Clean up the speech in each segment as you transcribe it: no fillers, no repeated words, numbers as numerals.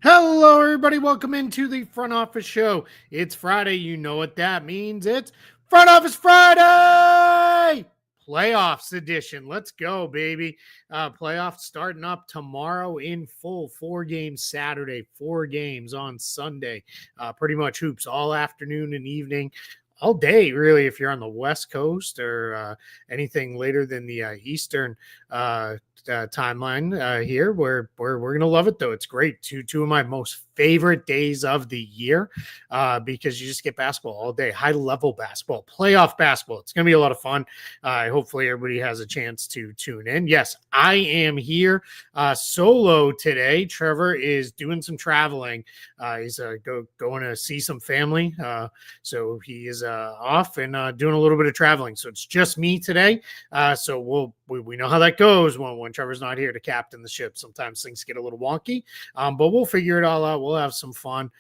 Hello, everybody. Welcome into the Front Office Show. It's Friday. You know what that means. It's Front Office Friday! Playoffs edition. Let's go, baby. Playoffs starting up tomorrow in full. 4 games Saturday, 4 games on Sunday. Pretty much hoops all afternoon and evening. All day, really, if you're on the West Coast or anything later than the Eastern timeline here. We're gonna love it though. It's great. Two of my most favorite days of the year because you just get basketball all day, high level basketball, playoff basketball. It's gonna be a lot of fun. Hopefully everybody has a chance to tune in. Yes, I am here solo today. Trevor is doing some traveling. He's going to see some family. So he is off and doing a little bit of traveling. So it's just me today. So we know how that goes when Trevor's not here to captain the ship. Sometimes things get a little wonky, but we'll figure it all out. We'll have some fun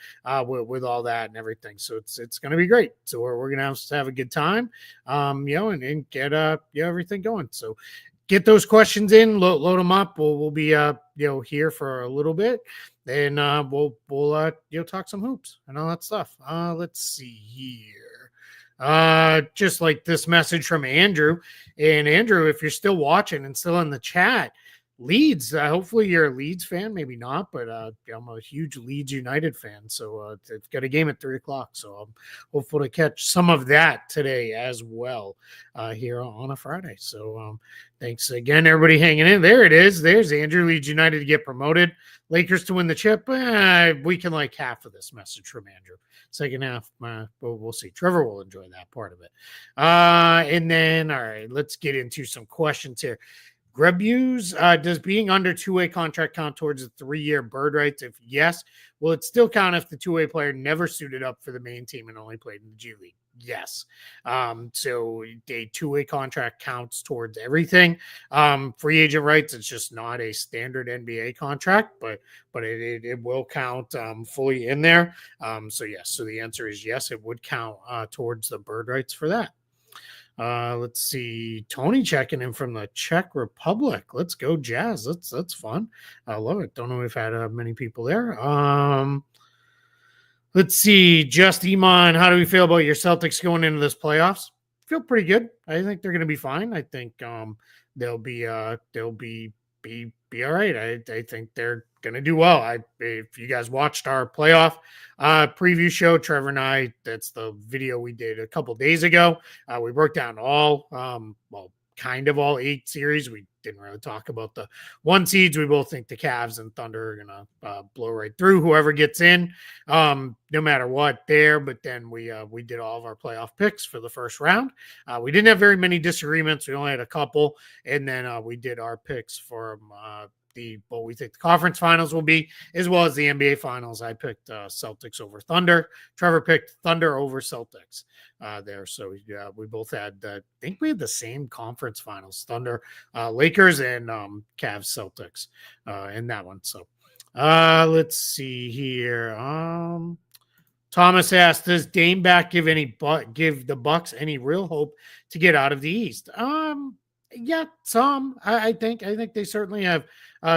with all that and everything. So it's going to be great. So we're going to have a good time, and get everything going. So get those questions in, load them up. We'll be here for a little bit, and we'll talk some hoops and all that stuff. Let's see here. Just like this message from Andrew. And Andrew, if you're still watching and still in the chat, Leeds, hopefully you're a Leeds fan, maybe not, but I'm a huge Leeds United fan, so they've got a game at 3:00, so I'm hopeful to catch some of that today as well here on a Friday. So thanks again, everybody hanging in. There it is. There's Andrew. Leeds United to get promoted. Lakers to win the chip. We can like half of this message from Andrew. Second half, we'll see. Trevor will enjoy that part of it. And then, all right, let's get into some questions here. Grebuse, does being under two-way contract count towards the 3-year bird rights? If yes, will it still count if the two-way player never suited up for the main team and only played in the G League? Yes. So a two-way contract counts towards everything. Free agent rights, it's just not a standard NBA contract, but it will count fully in there. So yes, so the answer is yes, it would count towards the bird rights for that. Let's see. Tony checking in from the Czech Republic. Let's go, Jazz. That's fun. I love it. Don't know if we've had many people there. Let's see. Just Iman, how do we feel about your Celtics going into this playoffs? Feel pretty good. I think they're going to be fine. I think they'll be all right. I think they're going to do well. If you guys watched our playoff preview show, Trevor and I, that's the video we did a couple days ago. We broke down all, kind of all 8 series. We didn't really talk about the 1 seeds. We both think the Cavs and Thunder are going to blow right through whoever gets in, no matter what there. But then we did all of our playoff picks for the first round. We didn't have very many disagreements. We only had a couple. And then we did our picks for what we think the conference finals will be, as well as the NBA finals. I picked Celtics over Thunder. Trevor picked Thunder over Celtics there. So we both had, I think we had the same conference finals, Thunder, Lakers, and Cavs, Celtics in that one. So let's see here. Thomas asked, does Dame back give the Bucks any real hope to get out of the East? Yeah, some. I think they certainly have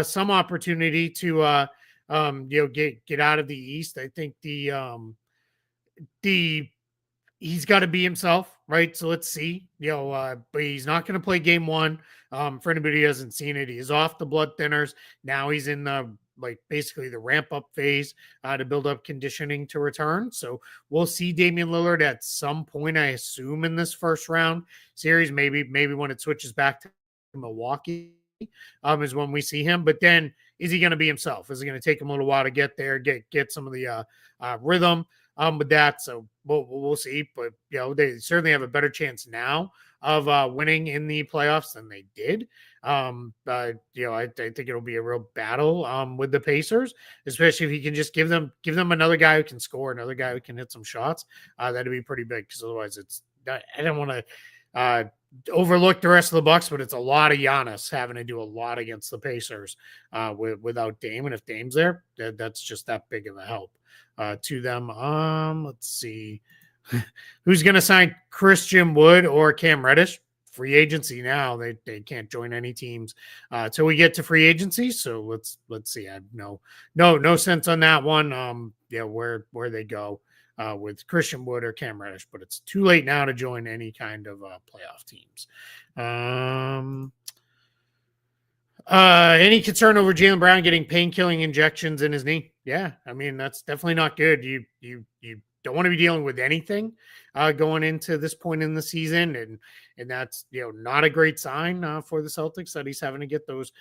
some opportunity to get out of the East. I think he's got to be himself, right? So let's see. But he's not going to play game 1. For anybody who hasn't seen it, he's off the blood thinners. Now he's in the basically the ramp up phase to build up conditioning to return. So we'll see Damian Lillard at some point, I assume, in this first round series. Maybe when it switches back to Milwaukee is when we see him. But then is he going to be himself? Is it going to take him a little while to get there, get some of the rhythm with that? So we'll see. But they certainly have a better chance now of winning in the playoffs than they did. I think it'll be a real battle with the Pacers, especially if he can just give them another guy who can score, another guy who can hit some shots. That'd be pretty big, because otherwise I don't want to overlook the rest of the Bucks, but it's a lot of Giannis having to do a lot against the Pacers without Dame. And if Dame's there, that's just that big of a help to them. Let's see. Who's going to sign Christian Wood or Cam Reddish? free agency now. They can't join any teams till we get to free agency. So let's see. I have no sense on that one. Where they go with Christian Wood or Cam Reddish, but it's too late now to join any kind of playoff teams. Any concern over Jaylen Brown getting pain-killing injections in his knee? Yeah, I mean, that's definitely not good. You don't want to be dealing with anything going into this point in the season, and that's not a great sign for the Celtics that he's having to get those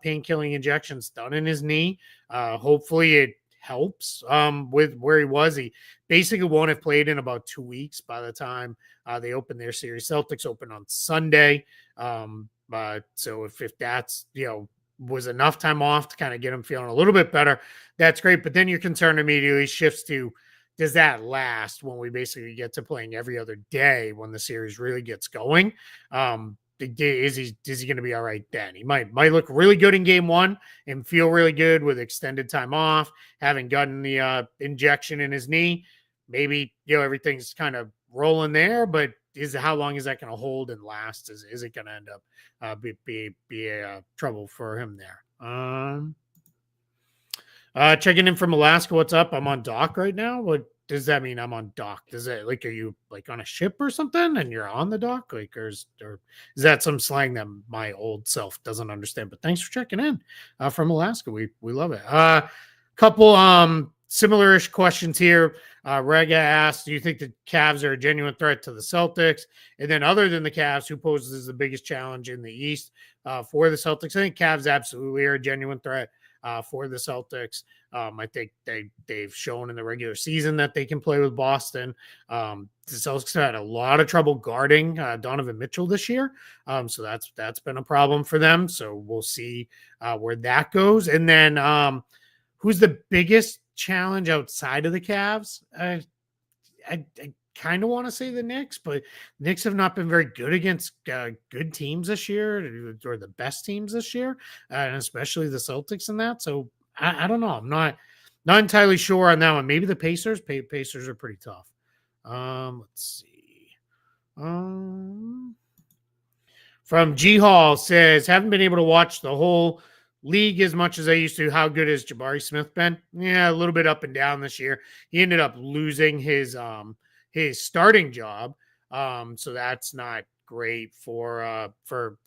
pain-killing injections done in his knee. Hopefully it helps with where he was. He basically won't have played in about 2 weeks by the time they open their series. Celtics open on Sunday. So if that's, was enough time off to kind of get him feeling a little bit better, that's great. But then your concern immediately shifts to, does that last when we basically get to playing every other day when the series really gets going? Is he going to be all right then? He might look really good in game one and feel really good with extended time off, having gotten the injection in his knee. Maybe, everything's kind of rolling there, but how long is that going to hold and last? Is it going to end up be a trouble for him there? Checking in from Alaska. What's up? I'm on dock right now. What does that mean? I'm on dock. Does it are you on a ship or something and you're on the dock? Or is that some slang that my old self doesn't understand? But thanks for checking in from Alaska. We love it. Couple similar-ish questions here. Rega asked, do you think the Cavs are a genuine threat to the Celtics? And then other than the Cavs, who poses the biggest challenge in the East for the Celtics? I think Cavs absolutely are a genuine threat for the Celtics. I think they've shown in the regular season that they can play with Boston. The Celtics had a lot of trouble guarding Donovan Mitchell this year. So that's been a problem for them. So we'll see where that goes. And then who's the biggest challenge outside of the Cavs? I kind of want to say the Knicks, but Knicks have not been very good against good teams this year, or the best teams this year, and especially the Celtics in that. So I don't know. I'm not entirely sure on that one. Maybe the Pacers. Pacers are pretty tough. Let's see. From G Hall says, haven't been able to watch the whole league as much as I used to. How good has Jabari Smith been? Yeah, a little bit up and down this year. He ended up losing his starting job. So that's not great for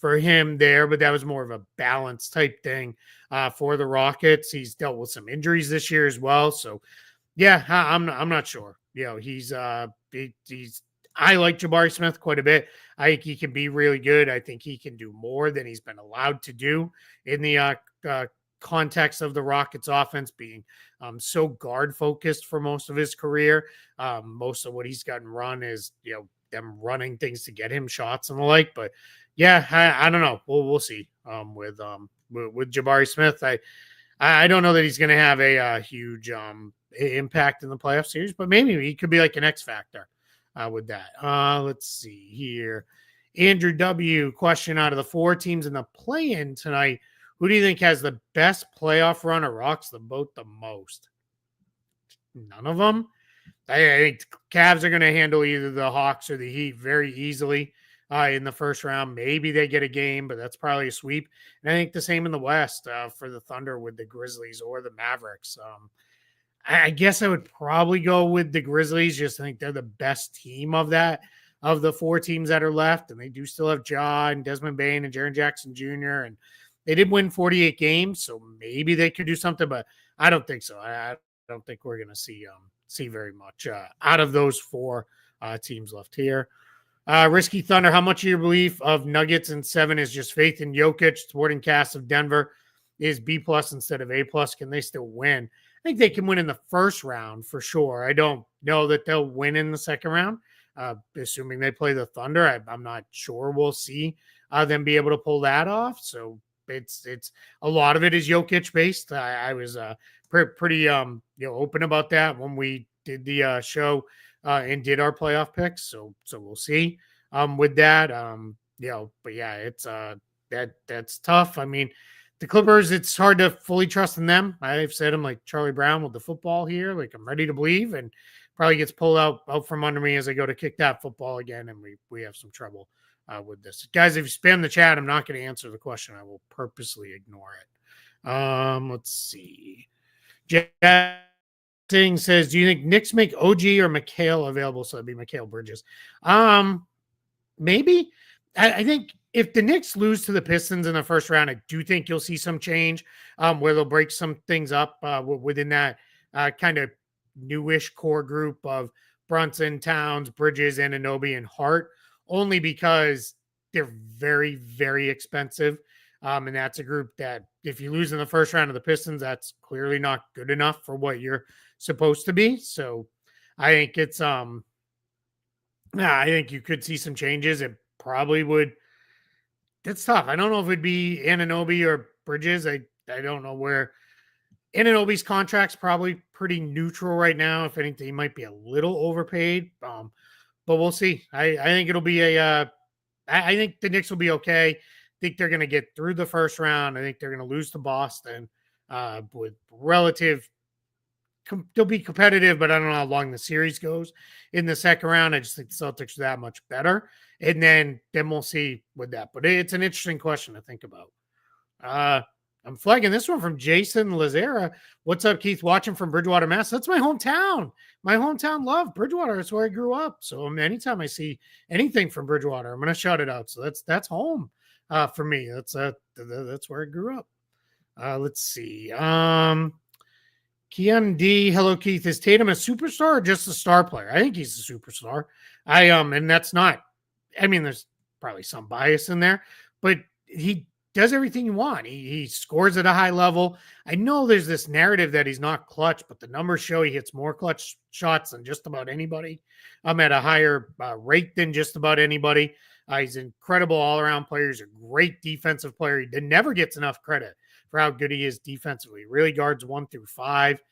him there, but that was more of a balance type thing for the Rockets. He's dealt with some injuries this year as well. So yeah, I'm not sure. He's I like Jabari Smith quite a bit. I think he can be really good. I think he can do more than he's been allowed to do in the context of the Rockets offense being so guard focused for most of his career. Most of what he's gotten run is, them running things to get him shots and the like. But yeah, I don't know. We'll see with Jabari Smith. I don't know that he's going to have a huge impact in the playoff series, but maybe he could be like an X factor with that. Let's see here. Andrew W. question: out of the 4 teams in the play-in tonight, who do you think has the best playoff run or rocks the boat the most? None of them. I think Cavs are going to handle either the Hawks or the Heat very easily in the first round. Maybe they get a game, but that's probably a sweep. And I think the same in the West for the Thunder with the Grizzlies or the Mavericks. I guess I would probably go with the Grizzlies. Just think they're the best team of the 4 teams that are left. And they do still have Ja and Desmond Bane and Jaren Jackson Jr. And they did win 48 games, so maybe they could do something, but I don't think so. I don't think we're going to see very much out of those 4 teams left here. Risky Thunder, how much of your belief of Nuggets in 7 is just faith in Jokic? Supporting cast of Denver is B+ instead of A+. Can they still win? I think they can win in the first round for sure. I don't know that they'll win in the second round, assuming they play the Thunder. I'm not sure we'll see them be able to pull that off. So it's a lot of it is Jokic based. I was pretty open about that when we did the show and did our playoff picks. So we'll see with that. But yeah, it's that's tough. I mean, the Clippers, it's hard to fully trust in them. I've said I'm like Charlie Brown with the football here. Like, I'm ready to believe, and probably gets pulled out from under me as I go to kick that football again, and we have some trouble with this. Guys, if you spam the chat, I'm not going to answer the question. I will purposely ignore it. Let's see. Jack Singh says, do you think Knicks make OG or McHale available? So it'd be McHale Bridges. Maybe. I think if the Knicks lose to the Pistons in the first round, I do think you'll see some change where they'll break some things up within that kind of newish core group of Brunson, Towns, Bridges, Anunoby, and Hart, only because they're very, very expensive. And that's a group that if you lose in the first round of the Pistons, that's clearly not good enough for what you're supposed to be. So I think it's I think you could see some changes. It probably would. It's tough. I don't know if it'd be Anunoby or Bridges. I don't know where Anunoby's contract's probably pretty neutral right now. If anything, he might be a little overpaid. But we'll see. I think it'll be I think the Knicks will be okay. I think they're going to get through the first round. I think they're going to lose to Boston with relative. They'll be competitive, but I don't know how long the series goes in the second round. I just think the Celtics are that much better. And then we'll see with that. But it's an interesting question to think about. I'm flagging this one from Jason Lazera. What's up, Keith? Watching from Bridgewater, Mass. That's my hometown. My hometown love Bridgewater. That's where I grew up. So anytime I see anything from Bridgewater, I'm going to shout it out. So that's home for me. That's where I grew up. Let's see. Keon D. Hello, Keith. Is Tatum a superstar or just a star player? I think he's a superstar. And that's not. I mean, there's probably some bias in there, but he does everything you want. He scores at a high level. I know there's this narrative that he's not clutch, but the numbers show he hits more clutch shots than just about anybody. I'm at a higher rate than just about anybody. He's an incredible all-around player. He's a great defensive player. He never gets enough credit for how good he is defensively. He really guards 1 through 5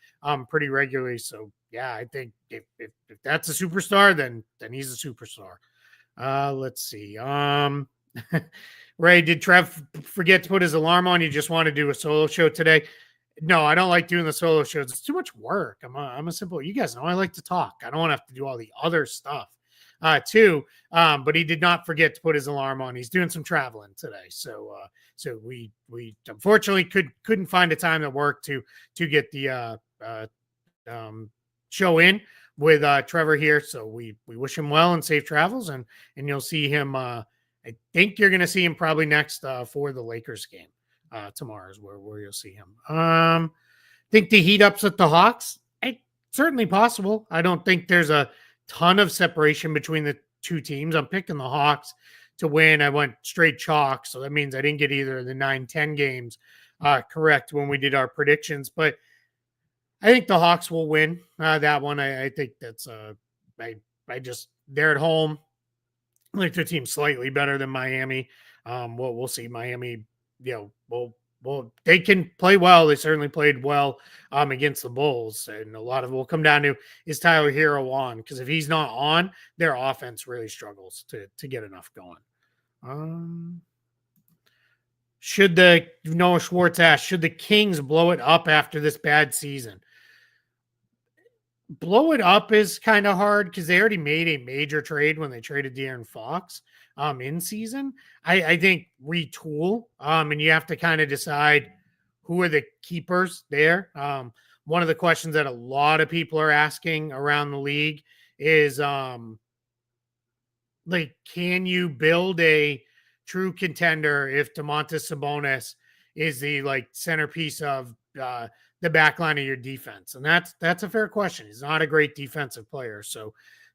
pretty regularly. So, yeah, I think if that's a superstar, then he's a superstar. Let's see. Ray, did Trev forget to put his alarm on? You just want to do a solo show today? No, I don't like doing the solo shows. It's too much work. I'm a simple, you guys know I like to talk. I don't want to have to do all the other stuff too. But he did not forget to put his alarm on. He's doing some traveling today. So we unfortunately couldn't find a time that worked to get the show in with Trevor here. So we wish him well and safe travels, and you'll see him. I think you're going to see him probably next for the Lakers game tomorrow is where you'll see him. Think the Heat upset the Hawks? Certainly possible. I don't think there's a ton of separation between the two teams. I'm picking the Hawks to win. I went straight chalk, so that means I didn't get either of the 9-10 games correct when we did our predictions. But I think the Hawks will win that one. I think that's they're at home. I think their team's slightly better than Miami. We'll see. Miami, well, they can play well. They certainly played well against the Bulls, and a lot of it will come down to, is Tyler Hero on? Because if he's not on, their offense really struggles to get enough going. Should the Noah Schwartz ask, should the Kings blow it up after this bad season? Blow it up is kind of hard because they already made a major trade when they traded De'Aaron Fox in season. I think retool, and you have to kind of decide who are the keepers there. One of the questions that a lot of people are asking around the league is can you build a true contender if Domantas Sabonis is the centerpiece of the back line of your defense? And that's a fair question. He's not a great defensive player. So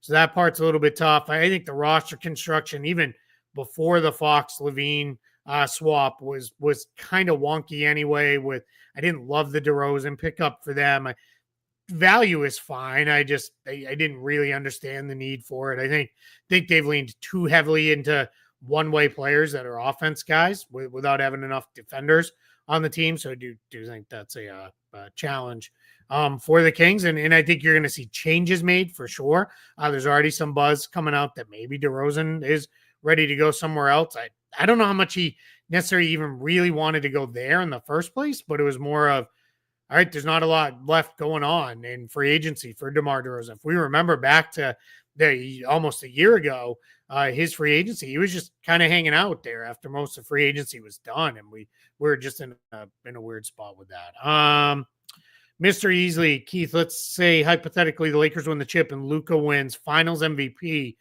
that part's a little bit tough. I think the roster construction, even before the Fox Levine swap, was kind of wonky anyway. I didn't love the DeRozan pickup for them. Value is fine. I didn't really understand the need for it. I think they've leaned too heavily into one-way players that are offense guys without having enough defenders on the team. So I do think that's a challenge for the Kings. And I think you're going to see changes made for sure. There's already some buzz coming out that maybe DeRozan is ready to go somewhere else. I don't know how much he necessarily even really wanted to go there in the first place, but it was more of, all right, there's not a lot left going on in free agency for DeMar DeRozan. If we remember back to almost a year ago, his free agency, he was just kind of hanging out there after most of free agency was done, and we were just in a weird spot with that. Mr. Easley, Keith, let's say hypothetically the Lakers win the chip and Luka wins Finals MVP.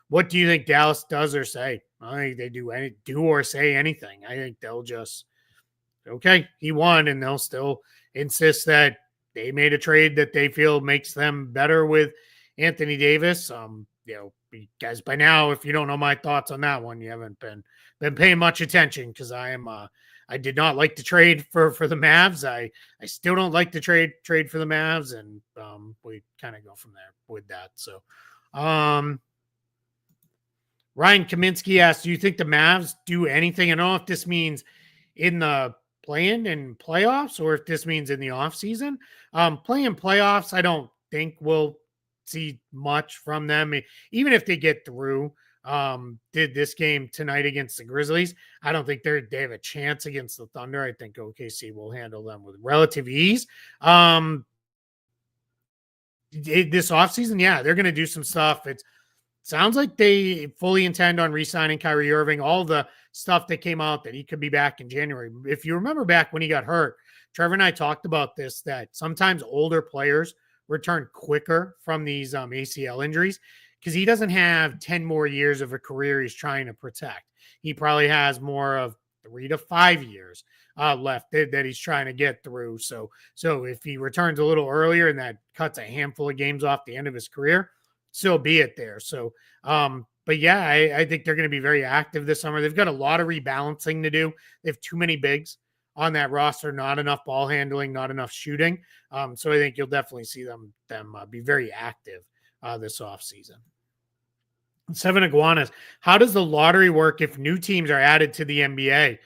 What do you think Dallas does or say? I think they do or say anything. I think they'll just, okay, he won, and they'll still insist that they made a trade that they feel makes them better with Anthony Davis. Guys, by now, if you don't know my thoughts on that one, you haven't been paying much attention, because I did not like the trade for the Mavs. I still don't like the trade for the Mavs, and we kind of go from there with that. So, Ryan Kaminsky asked, do you think the Mavs do anything? I don't know if this means in the play-in and playoffs or if this means in the offseason. Play-in playoffs, I don't think we'll see much from them. Even if they get through did this game tonight against the Grizzlies, I don't think they have a chance against the Thunder. I think OKC will handle them with relative ease. This offseason, yeah, they're going to do some stuff. It sounds like they fully intend on re-signing Kyrie Irving. All the stuff that came out that he could be back in January. If you remember back when he got hurt, Trevor and I talked about this, that sometimes older players return quicker from these ACL injuries because he doesn't have 10 more years of a career he's trying to protect. He probably has more of 3 to 5 years left that he's trying to get through. So if he returns a little earlier and that cuts a handful of games off the end of his career, so be it there. So, but yeah, I think they're going to be very active this summer. They've got a lot of rebalancing to do. They have too many bigs on that roster, not enough ball handling, not enough shooting. So I think you'll definitely see them be very active this offseason. 7 Iguanas, how does the lottery work if new teams are added to the NBA?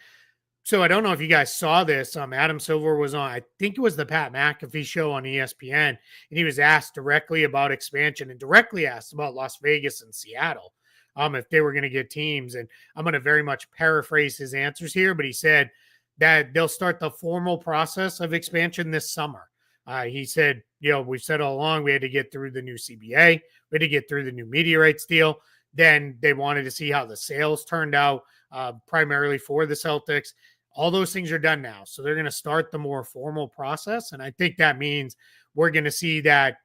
So I don't know if you guys saw this. Adam Silver was on, I think it was the Pat McAfee show on ESPN, and he was asked directly about expansion and directly asked about Las Vegas and Seattle, if they were going to get teams. And I'm going to very much paraphrase his answers here, but he said that they'll start the formal process of expansion this summer. He said, we've said all along we had to get through the new CBA, we had to get through the new media rights deal. Then they wanted to see how the sales turned out, primarily for the Celtics. All those things are done now. So they're going to start the more formal process. And I think that means we're going to see that.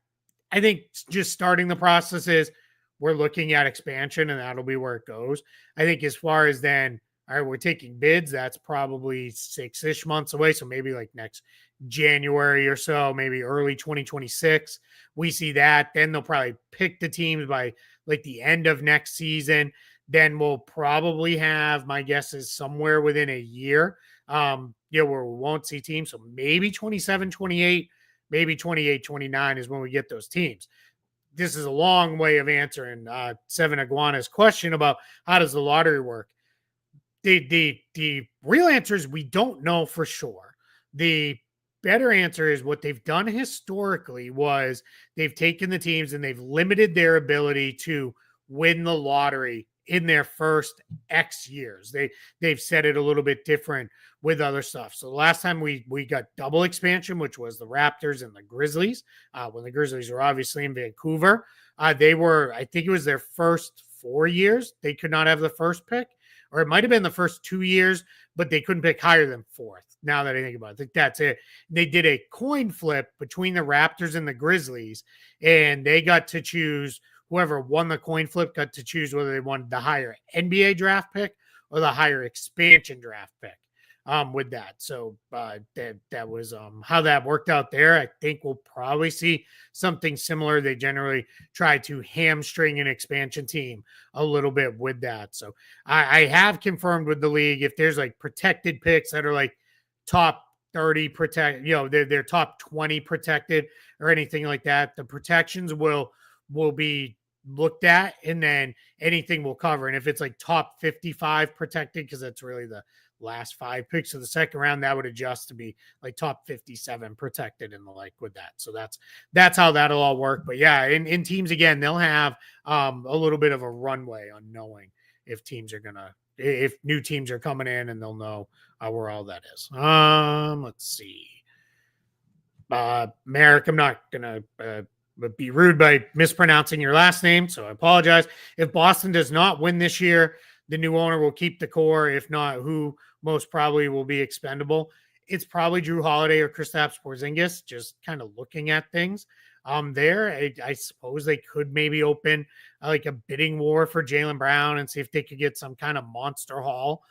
I think just starting the process is we're looking at expansion, and that'll be where it goes. I think as far as then, all right, we're taking bids. That's probably 6-ish months away. So maybe like next January or so, maybe early 2026, we see that. Then they'll probably pick the teams by like the end of next season. Then we'll probably have, my guess is somewhere within a year, where we won't see teams. So maybe 27, 28, maybe 28, 29 is when we get those teams. This is a long way of answering 7 Iguana's question about how does the lottery work. The real answer is we don't know for sure. The better answer is what they've done historically was they've taken the teams and they've limited their ability to win the lottery in their first X years. They've said it a little bit different with other stuff. So the last time we got double expansion, which was the Raptors and the Grizzlies, when the Grizzlies were obviously in Vancouver, they were, I think it was their first 4 years, they could not have the first pick, or it might have been the first 2 years, but they couldn't pick higher than fourth. Now that I think about it, I think that's it. They did a coin flip between the Raptors and the Grizzlies, and they got to choose. Whoever won the coin flip got to choose whether they wanted the higher NBA draft pick or the higher expansion draft pick with that. So that was how that worked out there. I think we'll probably see something similar. They generally try to hamstring an expansion team a little bit with that. So I have confirmed with the league, if there's like protected picks that are like top 30 protect, they're top 20 protected or anything like that, the protections will be looked at, and then anything will cover. And if it's like top 55 protected, because that's really the last 5 picks of the second round, that would adjust to be like top 57 protected and the like with that. So that's how that'll all work. But yeah, in teams, again, they'll have a little bit of a runway on knowing if if new teams are coming in, and they'll know where all that is. Let's see. Merrick, I'm not gonna would be rude by mispronouncing your last name, so I apologize. If Boston does not win this year, the new owner will keep the core. If not, who most probably will be expendable? It's probably Drew Holiday or Kristaps Porzingis, just kind of looking at things there. I suppose they could maybe open like a bidding war for Jaylen Brown and see if they could get some kind of monster haul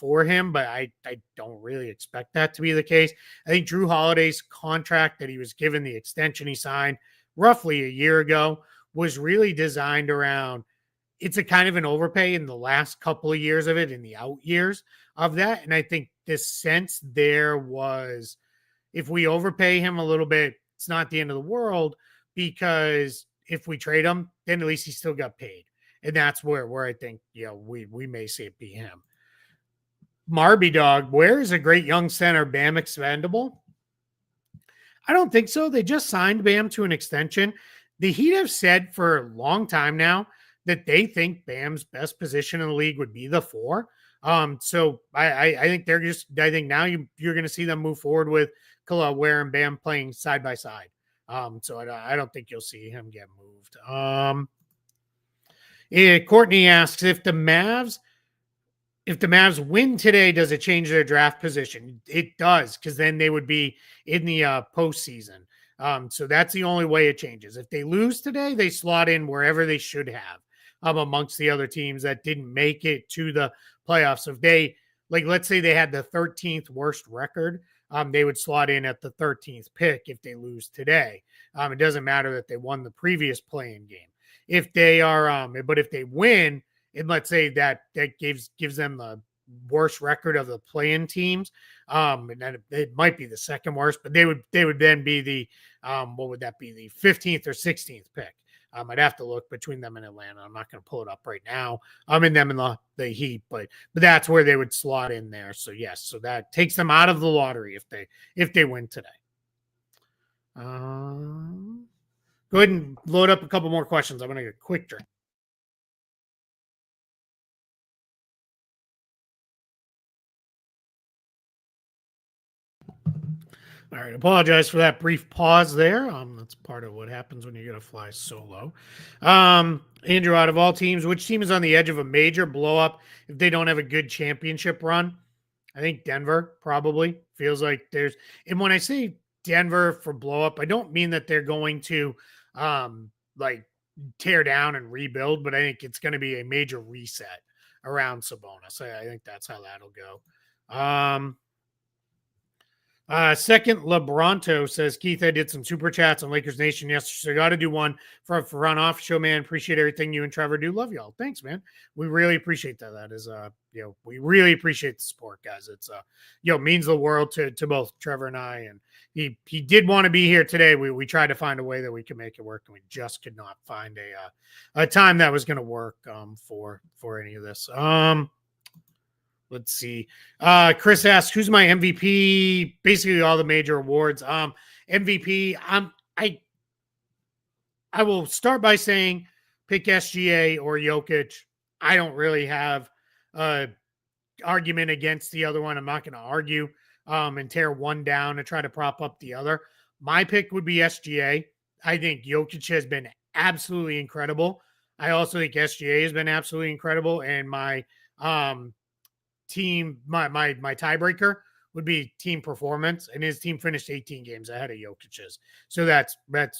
for him, but I don't really expect that to be the case. I think Drew Holiday's contract that he was given, the extension he signed roughly a year ago, was really designed around, it's a kind of an overpay in the last couple of years of it, in the out years of that. And I think the sense there was, if we overpay him a little bit, it's not the end of the world, because if we trade him, then at least he still got paid. And that's where I think, we may see it be him. Marby Dog, where is a great young center Bam expendable? I don't think so. They just signed Bam to an extension. The Heat have said for a long time now that they think Bam's best position in the league would be the 4. So I think I think now you're going to see them move forward with Khalil Ware and Bam playing side by side. So I don't think you'll see him get moved. Courtney asks, if the Mavs win today, does it change their draft position? It does, because then they would be in the postseason. So that's the only way it changes. If they lose today, they slot in wherever they should have amongst the other teams that didn't make it to the playoffs. If they, let's say they had the 13th worst record, they would slot in at the 13th pick if they lose today. It doesn't matter that they won the previous play-in game. If they are, but if they win, and let's say that gives them the worst record of the play-in teams, and then it might be the second worst, but they would then be the what would that be, the 15th or 16th pick. I'd have to look between them and Atlanta. I'm not going to pull it up right now. I'm in them in the Heat, but that's where they would slot in there. So yes, so that takes them out of the lottery if they win today. Go ahead and load up a couple more questions. I'm going to get a quick drink. All right, apologize for that brief pause there. That's part of what happens when you get to fly solo. Andrew, out of all teams, which team is on the edge of a major blow up if they don't have a good championship run? I think Denver probably feels like there's, and when I say Denver for blow up, I don't mean that they're going to tear down and rebuild, but I think it's going to be a major reset around Sabonis. I think that's how that'll go. Second, Lebronto says, Keith, I did some super chats on Lakers Nation yesterday, so got to do one for Run Off Show, man. Appreciate everything you and Trevor do. Love y'all. Thanks, man. We really appreciate that. That is, we really appreciate the support, guys. It's, means the world to both Trevor and I. And he did want to be here today. We tried to find a way that we could make it work, and we just could not find a time that was going to work for any of this. Let's see. Chris asks, who's my MVP? Basically all the major awards. MVP, I will start by saying pick SGA or Jokic. I don't really have an argument against the other one. I'm not going to argue and tear one down and try to prop up the other. My pick would be SGA. I think Jokic has been absolutely incredible. I also think SGA has been absolutely incredible. And my team, my tiebreaker would be team performance, and his team finished 18 games ahead of Jokic's. So that's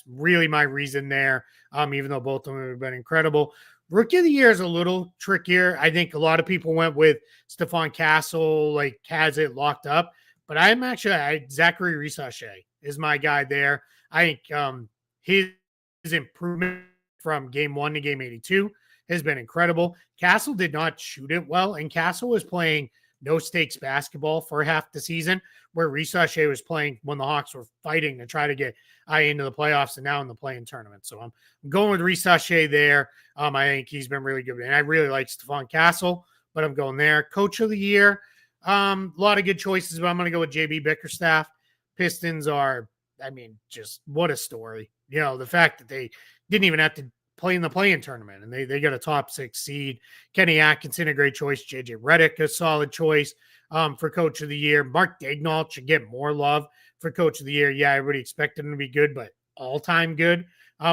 really my reason there. Even though both of them have been incredible. Rookie of the year is a little trickier. I think a lot of people went with Stephon Castle, has it locked up, but I'm actually Zachary Rissache is my guy there. I think his improvement from game 1 to game 82 has been incredible. Castle did not shoot it well, and Castle was playing no-stakes basketball for half the season, where Rissache was playing when the Hawks were fighting to try to get into the playoffs and now in the play-in tournament. So I'm going with Rissache there. I think he's been really good. And I really like Stephon Castle, but I'm going there. Coach of the year, a lot of good choices, but I'm going to go with JB Bickerstaff. Pistons are, just what a story. The fact that they didn't even have to play in the play-in tournament, and they got a top 6 seed. Kenny Atkinson, a great choice. JJ Redick, a solid choice for coach of the year. Mark Daignault should get more love for coach of the year. Yeah, everybody expected him to be good, but all-time good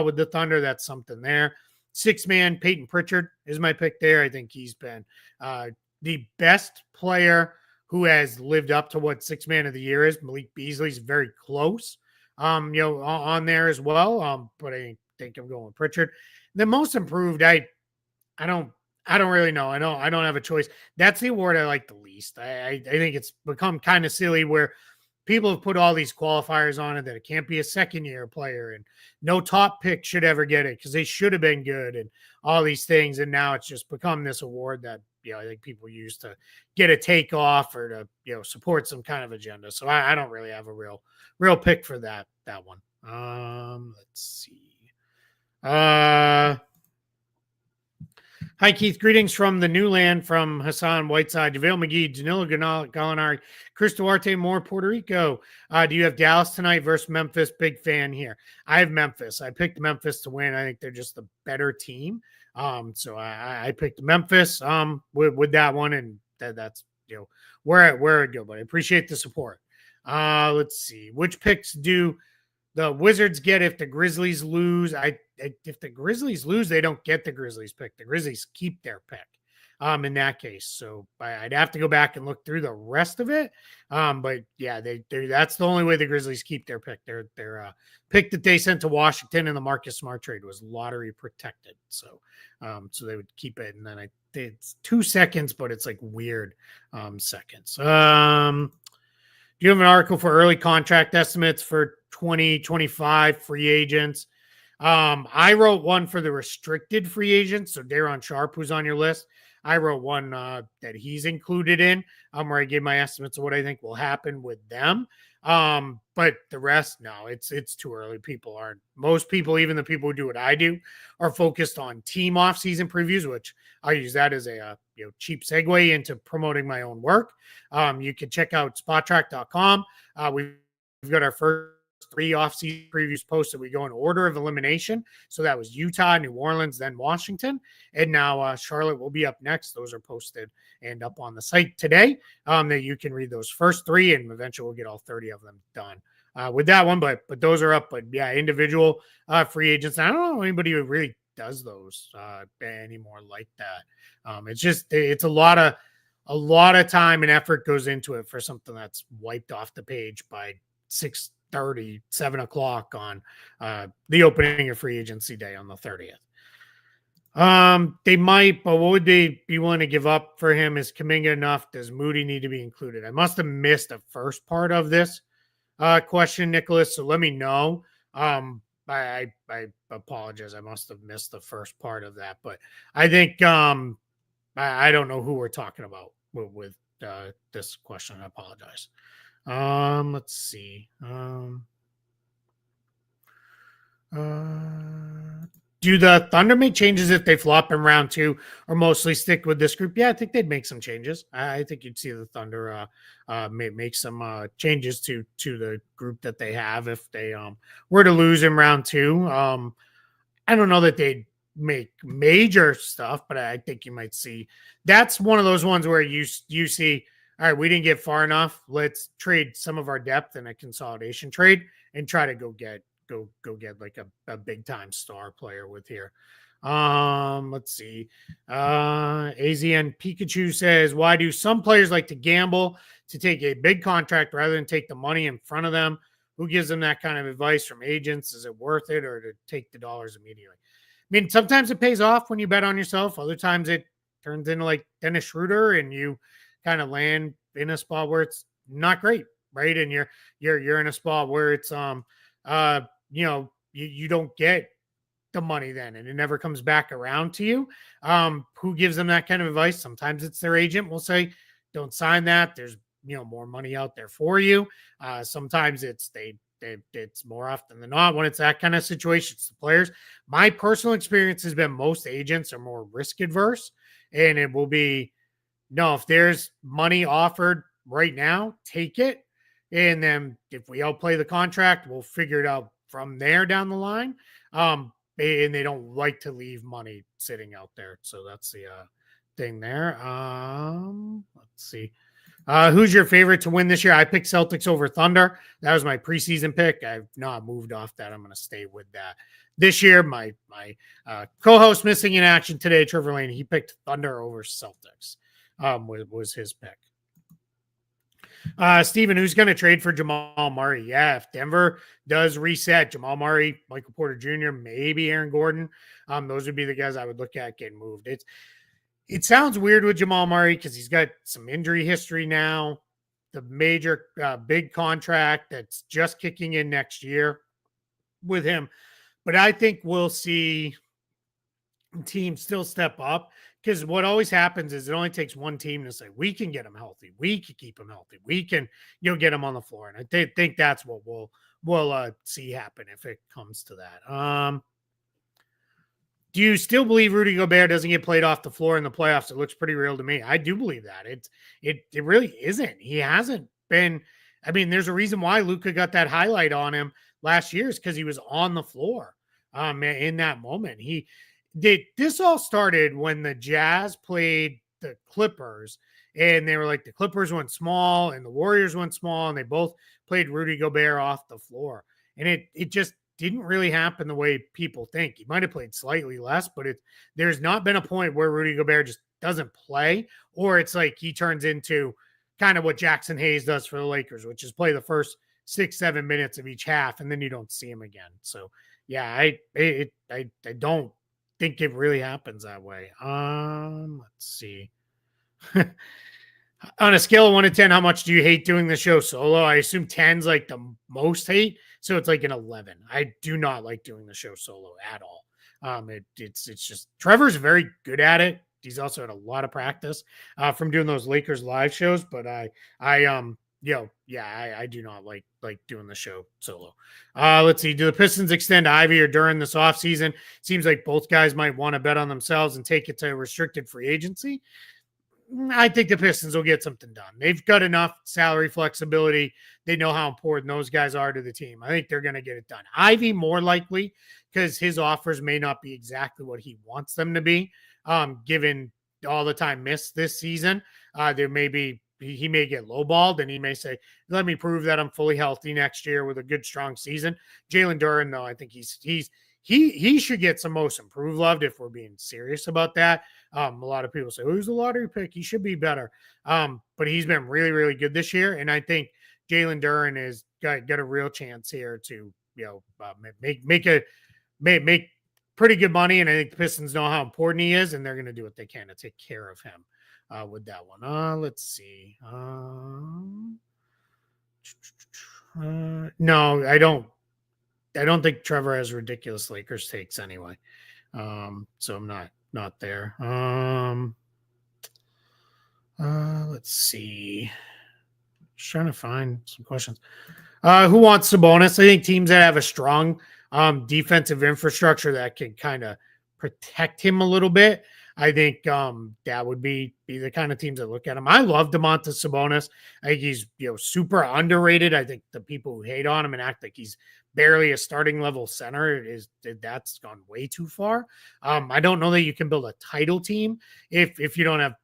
with the Thunder. That's something there. Six man, Peyton Pritchard is my pick there. I think he's been the best player who has lived up to what six man of the year is. Malik Beasley's very close, on there as well. But I think I'm going with Pritchard. The most improved, I don't really know. I don't have a choice. That's the award I like the least. I think it's become kind of silly where people have put all these qualifiers on it that it can't be a second year player and no top pick should ever get it because they should have been good and all these things. And now it's just become this award that, I think people use to get a takeoff or to, support some kind of agenda. So I don't really have a real pick for that one. Let's see. Hi, Keith. Greetings from the new land from Hassan Whiteside, JaVale McGee, Danilo Gallinari, Chris Duarte, Moore, Puerto Rico. Do you have Dallas tonight versus Memphis? Big fan here. I have Memphis. I picked Memphis to win. I think they're just the better team. So I picked Memphis with that one, and that's where I'd go. But I appreciate the support. Let's see. Which picks do the Wizards get if the Grizzlies lose? If the Grizzlies lose, they don't get the Grizzlies pick. The Grizzlies keep their pick in that case. So I'd have to go back and look through the rest of it. But yeah, that's the only way the Grizzlies keep their pick. Their pick that they sent to Washington in the Marcus Smart trade was lottery protected. So so they would keep it. And then it's 2 seconds, but it's like weird seconds. Do you have an article for early contract estimates for 2025 free agents? I wrote one for the restricted free agents. So Daron Sharp, who's on your list, I wrote one that he's included in where I gave my estimates of what I think will happen with them. But the rest, no, it's too early. Most people, even the people who do what I do, are focused on team offseason previews, which I use that as a cheap segue into promoting my own work. You can check out spottrack.com. We've got our first 3 offseason previews posted. We go in order of elimination. So that was Utah, New Orleans, then Washington. And now Charlotte will be up next. Those are posted and up on the site today that you can read those first 3 and eventually we'll get all 30 of them done with that one. But those are up. But yeah, individual free agents. I don't know anybody who really does those anymore like that. It's a lot of time and effort goes into it for something that's wiped off the page by 6:30, 7 o'clock on the opening of free agency day on the 30th. They might, but what would they be willing to give up for him? Is Kuminga enough? Does Moody need to be included? I must have missed the first part of this question, Nicholas. So let me know. I apologize. I must have missed the first part of that, but I think I don't know who we're talking about with this question. I apologize. Let's see. Do the Thunder make changes if they flop in round 2 or mostly stick with this group? Yeah, I think they'd make some changes. I think you'd see the Thunder make some changes to the group that they have if they were to lose in round 2. I don't know that they'd make major stuff, but I think you might see that's one of those ones where you see, all right, we didn't get far enough. Let's trade some of our depth in a consolidation trade and try to go get like a big time star player with here. Let's see. AZN Pikachu says, why do some players like to gamble to take a big contract rather than take the money in front of them? Who gives them that kind of advice from agents? Is it worth it or to take the dollars immediately? I mean, sometimes it pays off when you bet on yourself. Other times it turns into like Dennis Schroeder and you kind of land in a spot where it's not great, right? And you're in a spot where it's you don't get the money then and it never comes back around to you. Who gives them that kind of advice? Sometimes it's their agent will say, don't sign that. There's more money out there for you. Sometimes it's it's more often than not when it's that kind of situation, it's the players. My personal experience has been most agents are more risk adverse, and it will be, no, if there's money offered right now, take it. And then if we outplay the contract, we'll figure it out from there down the line. And they don't like to leave money sitting out there. So that's the thing there. Let's see. Who's your favorite to win this year? I picked Celtics over Thunder. That was my preseason pick. I've not moved off that. I'm going to stay with that. This year, my co-host missing in action today, Trevor Lane, he picked Thunder over Celtics. Was his pick. Steven, who's going to trade for Jamal Murray? Yeah, if Denver does reset, Jamal Murray, Michael Porter Jr., maybe Aaron Gordon, those would be the guys I would look at getting moved. It sounds weird with Jamal Murray because he's got some injury history now, the major big contract that's just kicking in next year with him. But I think we'll see teams still step up because what always happens is it only takes one team to say, we can get him healthy. We can keep him healthy. We can, get him on the floor. And I think that's what we'll see happen if it comes to that. Do you still believe Rudy Gobert doesn't get played off the floor in the playoffs? It looks pretty real to me. I do believe that. It really isn't. He hasn't been. I mean, there's a reason why Luka got that highlight on him last year is because he was on the floor in that moment. This all started when the Jazz played the Clippers, and they were like the Clippers went small and the Warriors went small, and they both played Rudy Gobert off the floor. And it just didn't really happen the way people think. He might have played slightly less, but there's not been a point where Rudy Gobert just doesn't play, or it's like he turns into kind of what Jackson Hayes does for the Lakers, which is play the first 6-7 minutes of each half, and then you don't see him again. So yeah, I don't think it really happens that way. Let's see. On a scale of 1 to 10, how much do you hate doing the show solo? I assume 10's like the most hate, so it's like an 11. I do not like doing the show solo at all. It's just Trevor's very good at it. He's also had a lot of practice from doing those Lakers live shows, but I do not like doing the show solo. Let's see. Do the Pistons extend Ivy or during this offseason? Seems like both guys might want to bet on themselves and take it to restricted free agency. I think the Pistons will get something done. They've got enough salary flexibility. They know how important those guys are to the team. I think they're going to get it done. Ivy more likely because his offers may not be exactly what he wants them to be, given all the time missed this season. There may be he may get lowballed and he may say, let me prove that I'm fully healthy next year with a good, strong season. Jalen Duren, though, I think he should get some most improved loved if we're being serious about that. A lot of people say, oh, he's a lottery pick. He should be better. But he's been really, really good this year. And I think Jalen Duren is got a real chance here to, make pretty good money. And I think the Pistons know how important he is, and they're going to do what they can to take care of him with that one. Let's see. No, I don't think Trevor has ridiculous Lakers takes anyway. So I'm not there. Let's see. Just trying to find some questions. Who wants Sabonis? I think teams that have a strong defensive infrastructure that can kind of protect him a little bit. I think that would be the kind of teams that look at him. I love Domantas Sabonis. I think he's super underrated. I think the people who hate on him and act like he's barely a starting level center that's gone way too far. I don't know that you can build a title team if you don't have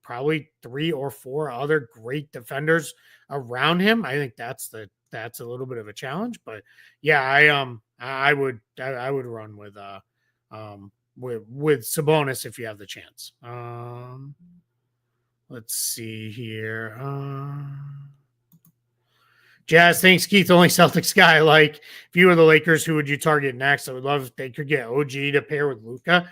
probably 3 or 4 other great defenders around him. I think that's a little bit of a challenge, but yeah, I would run with Sabonis if you have the chance. Let's see here. Jazz, thanks, Keith. Only Celtics guy I like. If you were the Lakers, who would you target next? I would love if they could get OG to pair with Luka.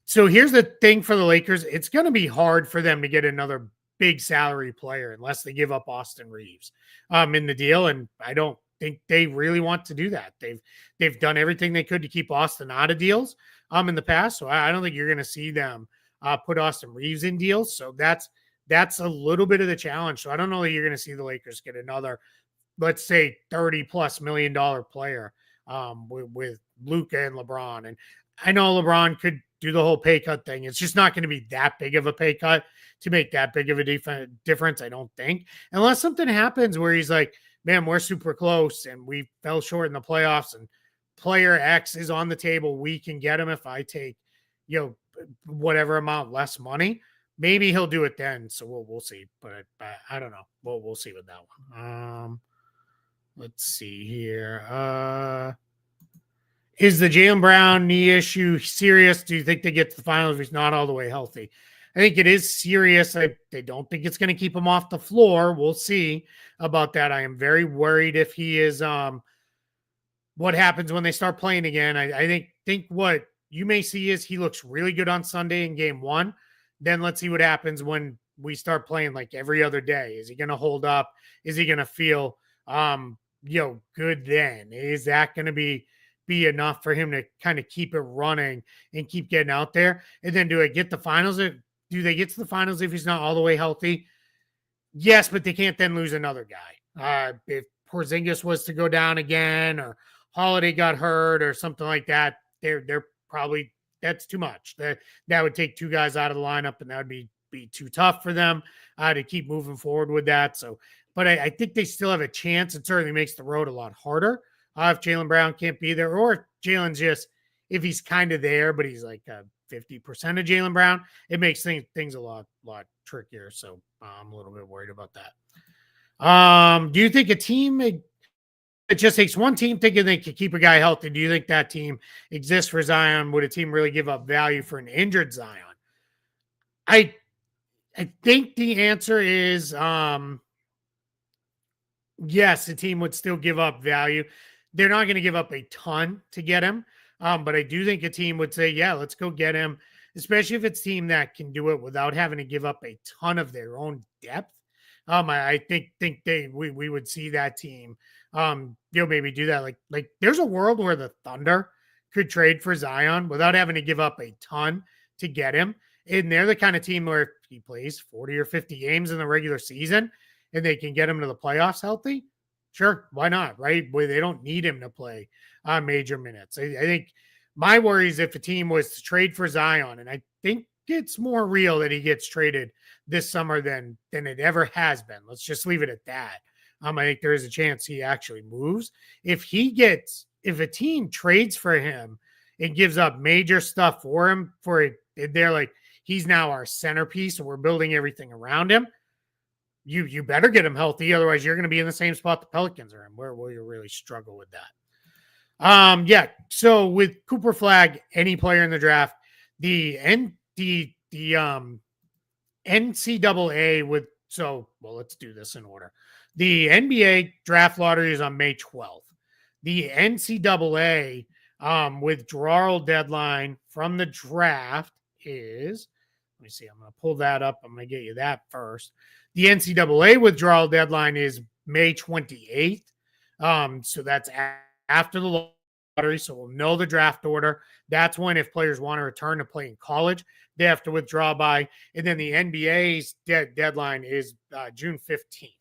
So here's the thing for the Lakers. It's going to be hard for them to get another big salary player unless they give up Austin Reeves in the deal. And I don't think they really want to do that. They've done everything they could to keep Austin out of deals in the past. So I don't think you're going to see them put Austin Reeves in deals. So that's a little bit of the challenge. So I don't know that you're going to see the Lakers get another, let's say, $30+ million player with Luka and LeBron. And I know LeBron could do the whole pay cut thing. It's just not going to be that big of a pay cut to make that big of a difference, I don't think. Unless something happens where he's like, man, we're super close and we fell short in the playoffs and player X is on the table. We can get him if I take, whatever amount less money. maybe he'll do it then. So we'll see. But I don't know. We'll see with that one. Let's see here. Is the Jaylen Brown knee issue serious? Do you think they get to the finals if he's not all the way healthy? I think it is serious. They don't think it's going to keep him off the floor. We'll see about that. I am very worried if he is what happens when they start playing again. I think what you may see is he looks really good on Sunday in game 1. Then let's see what happens when we start playing like every other day. Is he going to hold up? Is he going to feel good then? Is that going to be enough for him to kind of keep it running and keep getting out there? And then do they get the finals? Do they get to the finals if he's not all the way healthy? Yes, but they can't then lose another guy. If Porzingis was to go down again, or Holiday got hurt or something like that, they're probably, that's too much. That would take 2 guys out of the lineup, and that would be too tough for them to keep moving forward with that. So, but I think they still have a chance. It certainly makes the road a lot harder if Jaylen Brown can't be there, or if Jaylen's just, if he's kind of there, but he's like 50% of Jaylen Brown, it makes things a lot trickier. So I'm a little bit worried about that. Do you think a team, it just takes one team thinking they could keep a guy healthy? Do you think that team exists for Zion? Would a team really give up value for an injured Zion? I think the answer is yes, the team would still give up value. They're not going to give up a ton to get him. But I do think a team would say, yeah, let's go get him, especially if it's a team that can do it without having to give up a ton of their own depth. I think we would see that team, maybe do that. Like there's a world where the Thunder could trade for Zion without having to give up a ton to get him. And they're the kind of team where if he plays 40 or 50 games in the regular season and they can get him to the playoffs healthy, sure, why not, right? Boy, they don't need him to play major minutes. I think my worry is if a team was to trade for Zion, and I think it's more real that he gets traded this summer than it ever has been. Let's just leave it at that. I think there is a chance he actually moves. If a team trades for him and gives up major stuff for him, they're like, he's now our centerpiece and we're building everything around him, you better get him healthy. Otherwise, you're going to be in the same spot the Pelicans are in, where you really struggle with that. So with Cooper Flag, any player in the draft, the NCAA let's do this in order. The NBA draft lottery is on May 12th. The NCAA withdrawal deadline from the draft is, let me see, I'm going to pull that up. I'm going to get you that first. The NCAA withdrawal deadline is May 28th. So that's after the lottery. So we'll know the draft order. That's when, if players want to return to play in college, they have to withdraw by. And then the NBA's deadline is June 15th.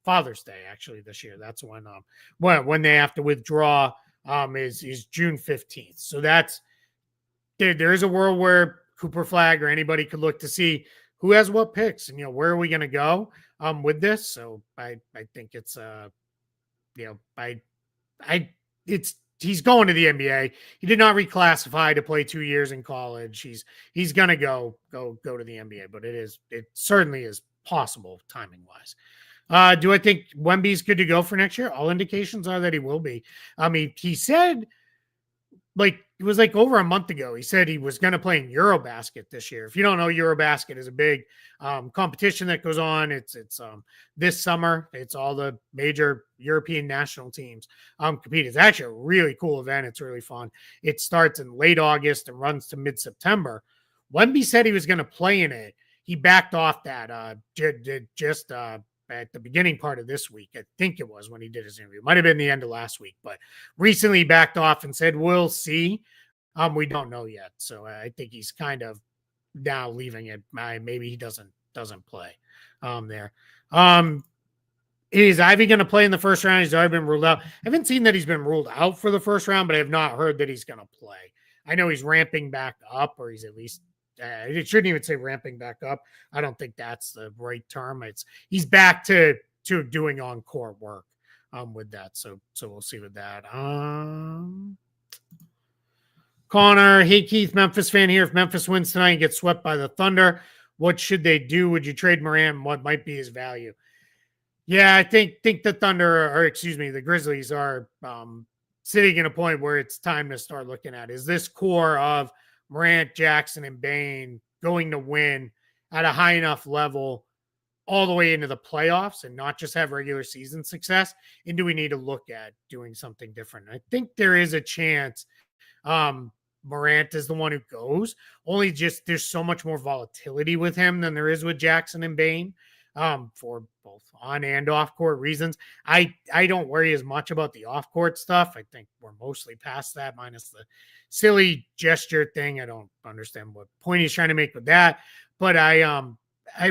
Father's Day, actually, this year. That's when they have to withdraw is June 15th. So that's, there is a world where Cooper Flag or anybody could look to see who has what picks and, where are we going to go with this? So I think it's, he's going to the NBA. He did not reclassify to play 2 years in college. He's going to go to the NBA, but it certainly is possible timing wise. Do I think Wemby's good to go for next year? All indications are that he will be. He said, it was over a month ago, he said he was going to play in Eurobasket this year. If you don't know, Eurobasket is a big competition that goes on. It's this summer. It's all the major European national teams compete. It's actually a really cool event. It's really fun. It starts in late August and runs to mid-September. Wemby said he was going to play in it. He backed off that just at the beginning part of this week. I think it was when he did his interview. It might have been the end of last week, but recently backed off and said, we'll see. We don't know yet. So I think he's kind of now leaving it. Maybe he doesn't play there. Is Ivy going to play in the first round? He's already been ruled out. I haven't seen that he's been ruled out for the first round, but I have not heard that he's going to play. I know he's ramping back up, or he's at least it shouldn't even say ramping back up. I don't think that's the right term. He's back to doing on-court work with that. So we'll see with that. Connor, hey Keith, Memphis fan here. If Memphis wins tonight and gets swept by the Thunder, what should they do? Would you trade Morant? What might be his value? Yeah, I think the Thunder, or excuse me, the Grizzlies are sitting in a point where it's time to start looking at, is this core of Morant, Jackson, and Bane going to win at a high enough level all the way into the playoffs and not just have regular season success? And do we need to look at doing something different? I think there is a chance Morant is the one who goes. Only just there's so much more volatility with him than there is with Jackson and Bane, for both on and off court reasons. I don't worry as much about the off court stuff. I think we're mostly past that, minus the silly gesture thing. I don't understand what point he's trying to make with that, but I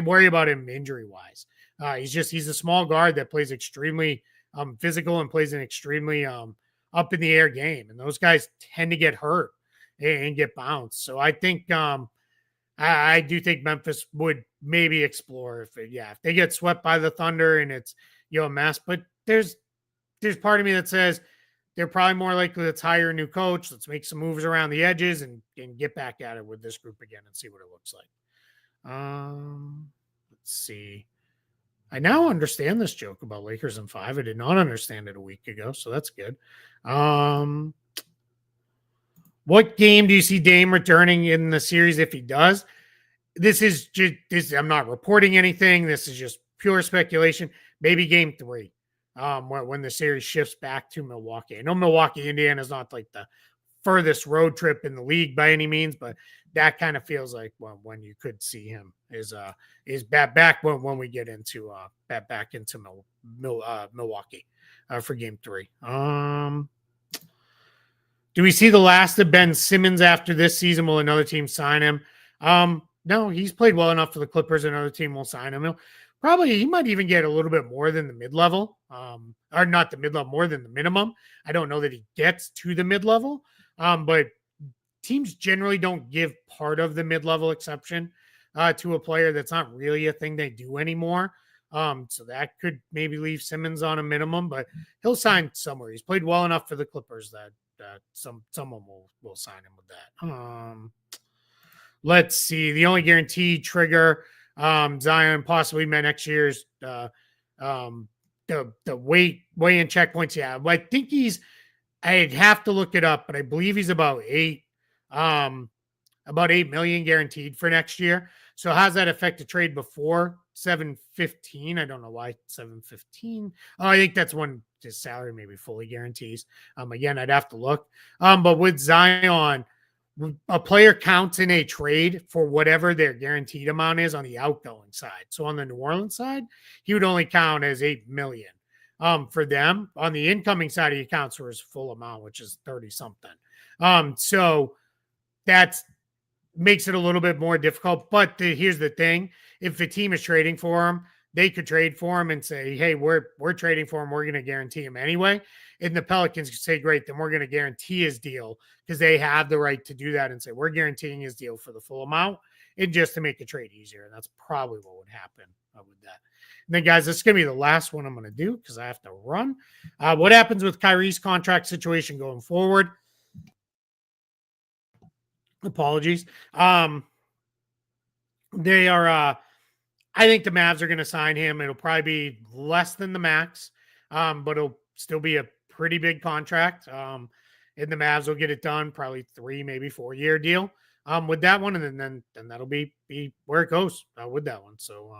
worry about him injury wise. He's a small guard that plays extremely physical and plays an extremely up in the air game, and those guys tend to get hurt and get bounced. So I think I do think Memphis would maybe explore if they get swept by the Thunder and it's a mess. But there's part of me that says they're probably more likely to hire a new coach. Let's make some moves around the edges and get back at it with this group again and see what it looks like. Let's see. I now understand this joke about Lakers in 5. I did not understand it a week ago, so that's good. What game do you see Dame returning in the series if he does? This is just I'm not reporting anything. This is just pure speculation. Maybe game 3, when the series shifts back to Milwaukee. I know Milwaukee, Indiana is not like the furthest road trip in the league by any means, but that kind of feels like when you could see him is back when we get into back into Milwaukee for game 3. Do we see the last of Ben Simmons after this season? Will another team sign him? No, he's played well enough for the Clippers. Another team will sign him. He might even get a little bit more than the mid-level, or not the mid-level, more than the minimum. I don't know that he gets to the mid-level, but teams generally don't give part of the mid-level exception to a player. That's not really a thing they do anymore. So that could maybe leave Simmons on a minimum, but he'll sign somewhere. He's played well enough for the Clippers that someone will sign him with that. Let's see. The only guaranteed trigger Zion possibly next year's the weigh-in checkpoints. Yeah, I think I'd have to look it up, but I believe he's about 8 million guaranteed for next year. So how's that affect the trade before 715? I don't know why 715. I think that's when his salary maybe fully guarantees. Again, I'd have to look. But with Zion, a player counts in a trade for whatever their guaranteed amount is on the outgoing side. So on the New Orleans side, he would only count as 8 million. For them, on the incoming side, he counts for his full amount, which is 30 something. So that's makes it a little bit more difficult. But here's the thing. If the team is trading for him, they could trade for him and say, hey, we're trading for him. We're going to guarantee him anyway. And the Pelicans could say, great, then we're going to guarantee his deal because they have the right to do that and say, we're guaranteeing his deal for the full amount and just to make the trade easier. And that's probably what would happen with that. And then, guys, this is going to be the last one I'm going to do because I have to run. What happens with Kyrie's contract situation going forward? Apologies. They are, I think the Mavs are going to sign him. It'll probably be less than the max, but it'll still be a pretty big contract. And the Mavs will get it done, probably 3, maybe 4-year deal with that one. And then that'll be where it goes with that one. So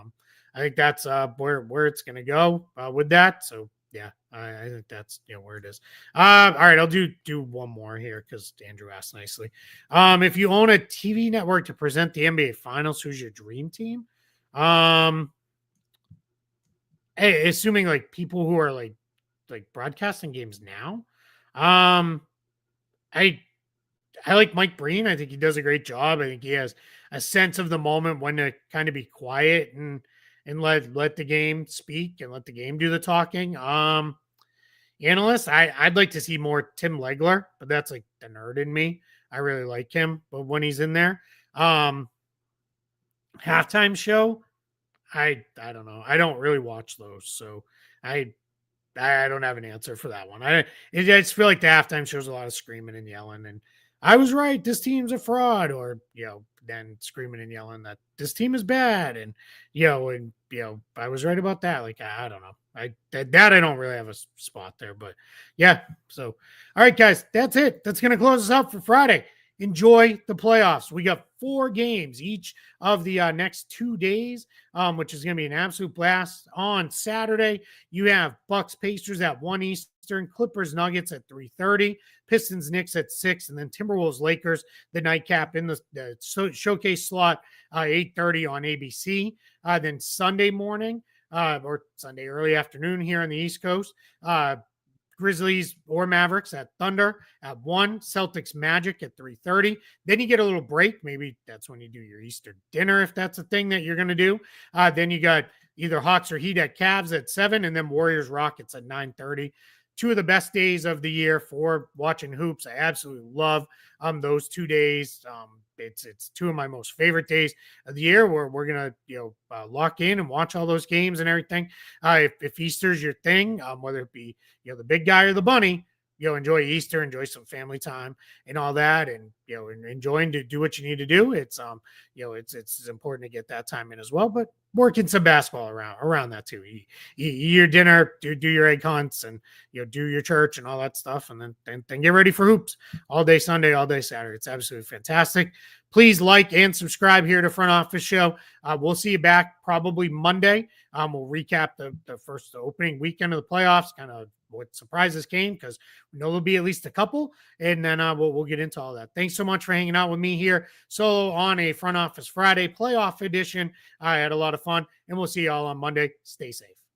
I think that's where it's going to go with that. So yeah, I think that's where it is. All right, I'll do one more here because Andrew asked nicely. If you own a TV network to present the NBA Finals, who's your dream team? Hey, assuming like people who are like broadcasting games now. I like Mike Breen. I think he does a great job. I think he has a sense of the moment when to kind of be quiet and let the game speak and let the game do the talking. Analysts, I'd like to see more Tim Legler, but that's like the nerd in me. I really like him, but when he's in there, halftime show, I don't know. I don't really watch those, so I don't have an answer for that one. I just feel like the halftime shows a lot of screaming and yelling, and I was right. This team's a fraud, or then screaming and yelling that this team is bad, and I was right about that. Like I don't know, that I don't really have a spot there, but yeah. So, all right, guys, that's it. That's gonna close us out for Friday. Enjoy the playoffs. We got 4 games each of the next 2 days, which is going to be an absolute blast. On Saturday, you have Bucks Pacers at 1 Eastern, Clippers Nuggets at 3:30, Pistons Knicks at 6, and then Timberwolves Lakers, the nightcap in the showcase slot, 8:30 on ABC. Then Sunday morning, or Sunday early afternoon here on the East Coast, Grizzlies or Mavericks at Thunder at 1, Celtics Magic at 3:30. Then you get a little break. Maybe that's when you do your Easter dinner, if that's a thing that you're going to do. Then you got either Hawks or Heat at Cavs at 7, and then Warriors Rockets at 9:30. 2 of the best days of the year for watching hoops. I absolutely love those 2 days. It's 2 of my most favorite days of the year where we're gonna lock in and watch all those games and everything. If Easter's your thing, whether it be the big guy or the bunny, enjoy Easter, enjoy some family time and all that, and enjoying to do what you need to do. It's it's important to get that time in as well, but working some basketball around that too. Eat your dinner, do your egg hunts, and do your church and all that stuff, and then get ready for hoops all day Sunday, all day Saturday. It's absolutely fantastic. Please like and subscribe here to Front Office Show. We'll see you back probably Monday. We'll recap the first opening weekend of the playoffs, kind of what surprises came, because we know there'll be at least a couple, and then we'll get into all that. Thanks so much for hanging out with me here solo on a Front Office Friday playoff edition. I had a lot of fun, and we'll see you all on Monday. Stay safe.